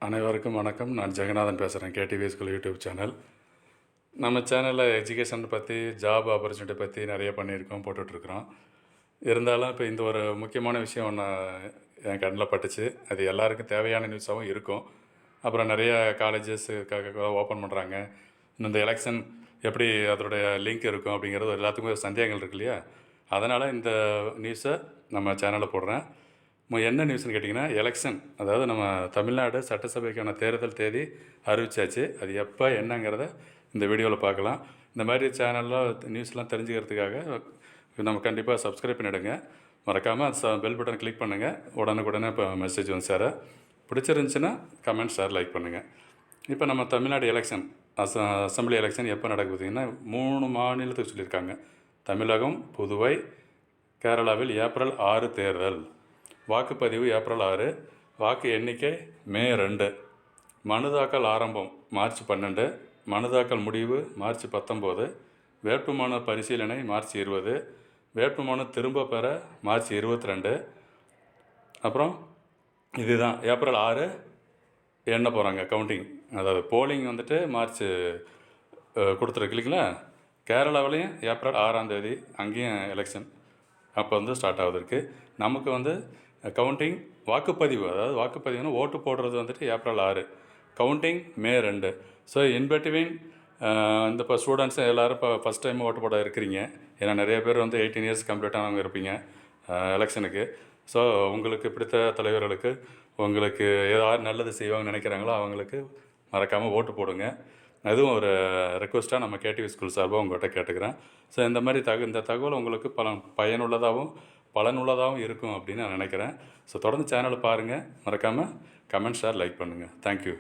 அனைவருக்கும் வணக்கம். நான் ஜெகநாதன் பேசுகிறேன். KTV school YouTube channel. நம்ம சேனலில் எஜுகேஷன் பற்றி, ஜாப் ஆப்பர்ச்சுனிட்டி பற்றி நிறைய பண்ணியிருக்கோம், போட்டுட்ருக்குறோம். இருந்தாலும் இப்போ இந்த ஒரு முக்கியமான விஷயம் ஒன்று என் கண்ணில் பட்டுச்சு. அது எல்லாருக்கும் தேவையான நியூஸாகவும் இருக்கும். அப்புறம் நிறைய காலேஜஸ்க்காக ஓப்பன் பண்ணுறாங்க. இந்த எலெக்ஷன் எப்படி அதோடைய லிங்க் இருக்கும் அப்படிங்கிறது எல்லாத்துக்குமே ஒரு சந்தேகங்கள் இருக்கு இல்லையா? அதனால் இந்த நியூஸை நம்ம சேனலில் போடுறேன். என்ன நியூஸ்னு கேட்டிங்கன்னா, எலெக்ஷன், அதாவது நம்ம தமிழ்நாடு சட்டசபைக்கான தேர்தல் தேதி அறிவிச்சாச்சு. அது எப்போ என்னங்கிறத இந்த வீடியோவில் பார்க்கலாம். இந்த மாதிரி சேனலில் நியூஸ்லாம் தெரிஞ்சுக்கிறதுக்காக நம்ம கண்டிப்பாக சப்ஸ்கிரைப் பண்ணிவிடுங்க. மறக்காமல் பெல் பட்டன் கிளிக் பண்ணுங்கள். உடனுக்குடனே இப்போ மெசேஜ் வந்து சேர. பிடிச்சிருந்துச்சின்னா கமெண்ட், ஷேர், லைக் பண்ணுங்கள். இப்போ நம்ம தமிழ்நாடு எலெக்ஷன், அசம்பிளி எலெக்ஷன் எப்போ நடக்குது பார்த்திங்கன்னா, 3 மாநிலத்துக்கு சொல்லியிருக்காங்க. தமிழகம், புதுவை, கேரளாவில் ஏப்ரல் 6 தேர்தல். வாக்குப்பதிவு ஏப்ரல் 6, வாக்கு எண்ணிக்கை மே 2, மனு தாக்கல் ஆரம்பம் மார்ச் 12, மனு தாக்கல் முடிவு மார்ச் 19, வேட்புமனு பரிசீலனை மார்ச் 20, வேட்புமனு திரும்ப பெற மார்ச் 22. அப்புறம் இதுதான் ஏப்ரல் 6 எண்ண போகிறாங்க, கவுண்டிங். அதாவது போலிங் வந்துட்டு மார்ச் கொடுத்துருக்கு இல்லைங்களா? கேரளாவிலையும் ஏப்ரல் 6ஆம் தேதி அங்கேயும் எலெக்ஷன் அப்போ வந்து ஸ்டார்ட் ஆகுதுருக்கு. நமக்கு வந்து கவுண்டிங், வாக்குப்பதிவு, அதாவது வாக்குப்பதிவுன்னு ஓட்டு போடுறது வந்துட்டு ஏப்ரல் 6, கவுண்டிங் மே 2. ஸோ இன்பிட்வீன் இந்த இப்போ ஸ்டூடெண்ட்ஸு எல்லோரும் இப்போ ஃபஸ்ட் டைம் ஓட்டு போட இருக்கிறீங்க. ஏன்னா நிறைய பேர் வந்து 18 இயர்ஸ் கம்ப்ளீட் ஆனவங்க இருப்பீங்க எலெக்ஷனுக்கு. ஸோ உங்களுக்கு பிடித்த தலைவர்களுக்கு, உங்களுக்கு ஏதாவது நல்லது செய்வாங்கன்னு நினைக்கிறாங்களோ அவங்களுக்கு மறக்காமல் ஓட்டு போடுங்க. அதுவும் ஒரு ரெக்வஸ்ட்டாக நம்ம கேடிவி ஸ்கூல் சார்பாக உங்கள்கிட்ட கேட்டுக்கிறேன். ஸோ இந்த மாதிரி இந்த தகவல் உங்களுக்கு பயனுள்ளதாகவும் பலனுள்ளதாகவும் இருக்கும் அப்படின்னு நான் நினைக்கிறேன். ஸோ தொடர்ந்து சேனலை பாருங்கள். மறக்காமல் கமெண்ட், ஷேர், லைக் பண்ணுங்கள். தேங்க்யூ.